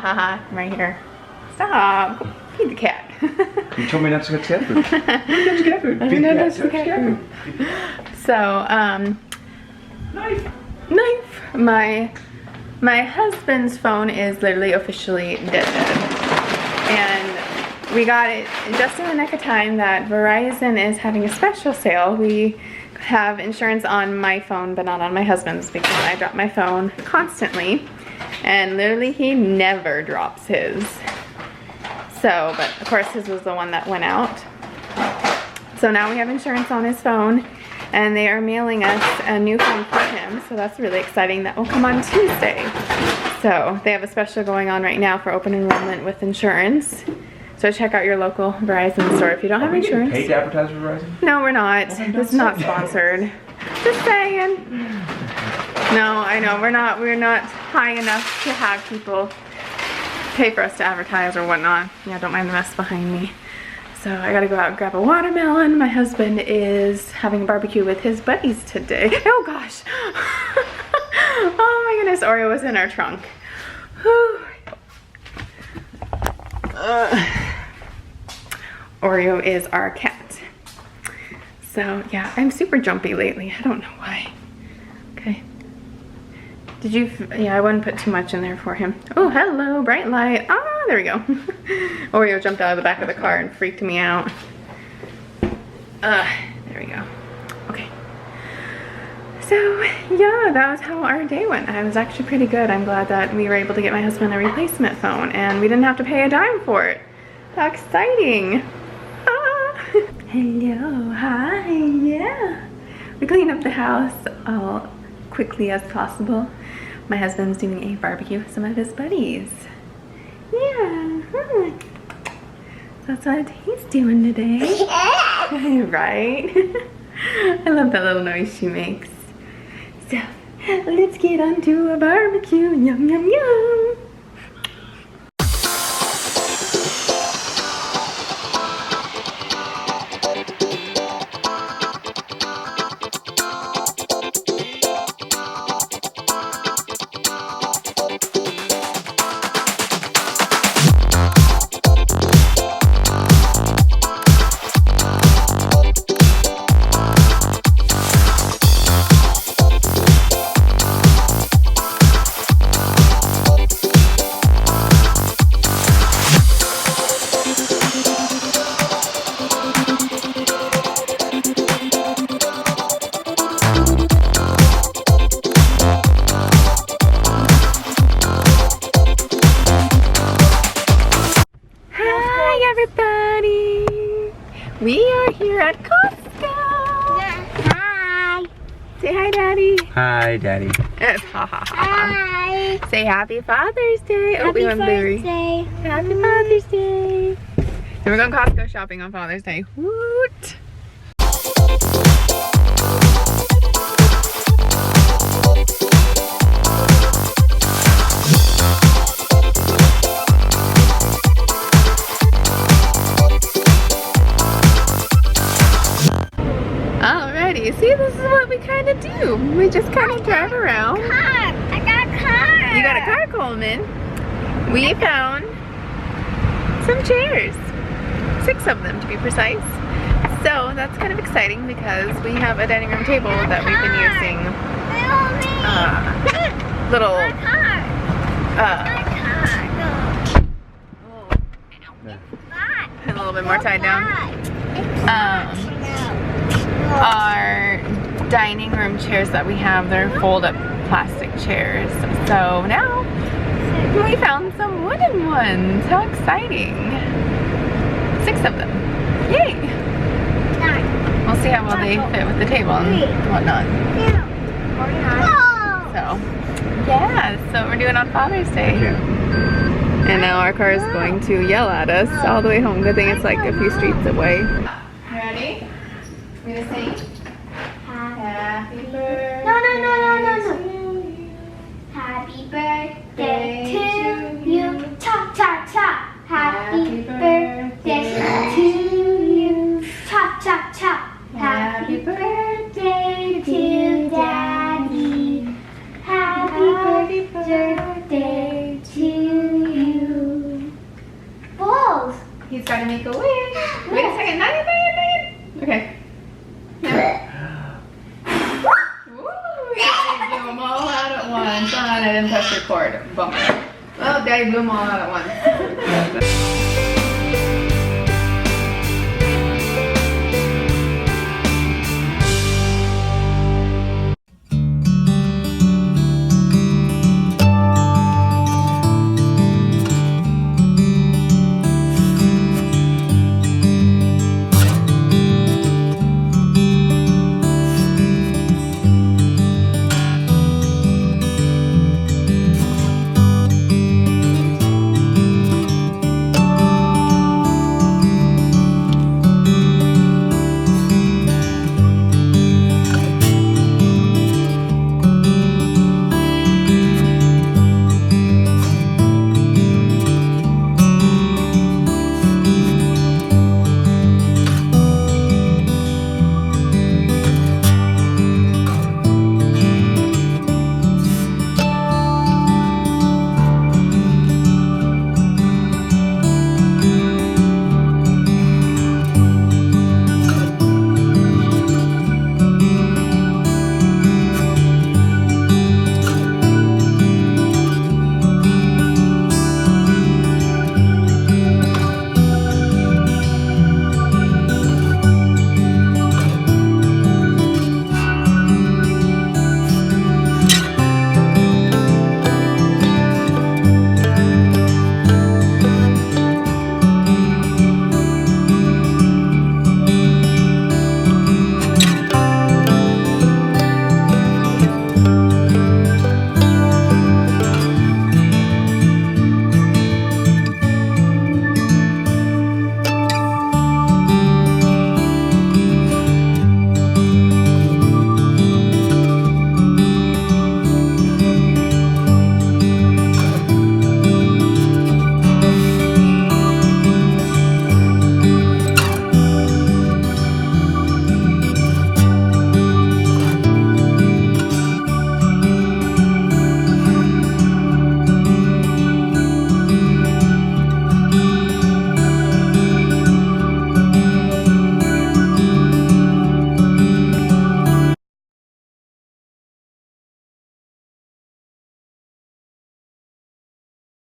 ha ha. Right here. Stop. Go feed the cat. You told me not to get cat food. Touch cat food. Feed the cat food. So, Knife. My husband's phone is literally officially dead. And we got it just in the nick of time that Verizon is having a special sale. We have insurance on my phone, but not on my husband's because I drop my phone constantly. And literally he never drops his. So, but of course his was the one that went out. So now we have insurance on his phone. And they are mailing us a new phone for him, so that's really exciting. That will come on Tuesday. So they have a special going on right now for open enrollment with insurance. So check out your local Verizon store if you don't have insurance. Are we getting paid to advertise for Verizon? No, we're not. This is not sponsored. Just saying. No, I know we're not high enough to have people pay for us to advertise or whatnot. Yeah, don't mind the mess behind me. So I gotta go out and grab a watermelon. My husband is having a barbecue with his buddies today. Oh gosh. Oh my goodness, Oreo was in our trunk. Oreo is our cat. So yeah, I'm super jumpy lately. I don't know why. Okay. Did you, yeah, I wouldn't put too much in there for him. Oh, hello, bright light. Ah, there we go. Oreo jumped out of the back of the car and freaked me out. There we go. Okay. So, yeah, that was how our day went. I was actually pretty good. I'm glad that we were able to get my husband a replacement phone and we didn't have to pay a dime for it. How exciting. Ah. Hello, hi, yeah. We cleaned up the house all quickly as possible. My husband's doing a barbecue with some of his buddies. Yeah, that's what he's doing today. Right? I love that little noise she makes. So, let's get on to a barbecue. Yum, yum, yum. We are here at Costco. Hi. Say hi, Daddy. Hi, Daddy. Ha ha ha. Hi. Say Happy Father's Day. Oh, we Happy went blueberry. Father's Day. Happy Father's Day. So we're going Costco shopping on Father's Day. Woot! Alrighty, see, this is what we kind of do. We just kind of drive around. Car. I got a car. You got a car, Coleman. We found some chairs. 6 of them to be precise. So that's kind of exciting because we have a dining room table that we've been using. Little a little bit more tied down. Our dining room chairs that we have, they're fold-up plastic chairs. So now we found some wooden ones. How exciting! 6 of them. Yay! We'll see how well they fit with the table and whatnot. So, yeah, that's what we're doing on Father's Day. And now our car is going to yell at us all the way home. Good thing it's like a few streets away. Ready? We're gonna sing. Happy birthday. No. Happy birthday to you. Cha cha cha. Happy birthday to you. Cha cha cha. Happy birthday to Daddy. Happy birthday to you. it. Wait a second. Not yet. Okay. Now. Ooh, Daddy blew them all out at once. Oh, and I didn't press record. Bummer. Well, Daddy blew them all out at once.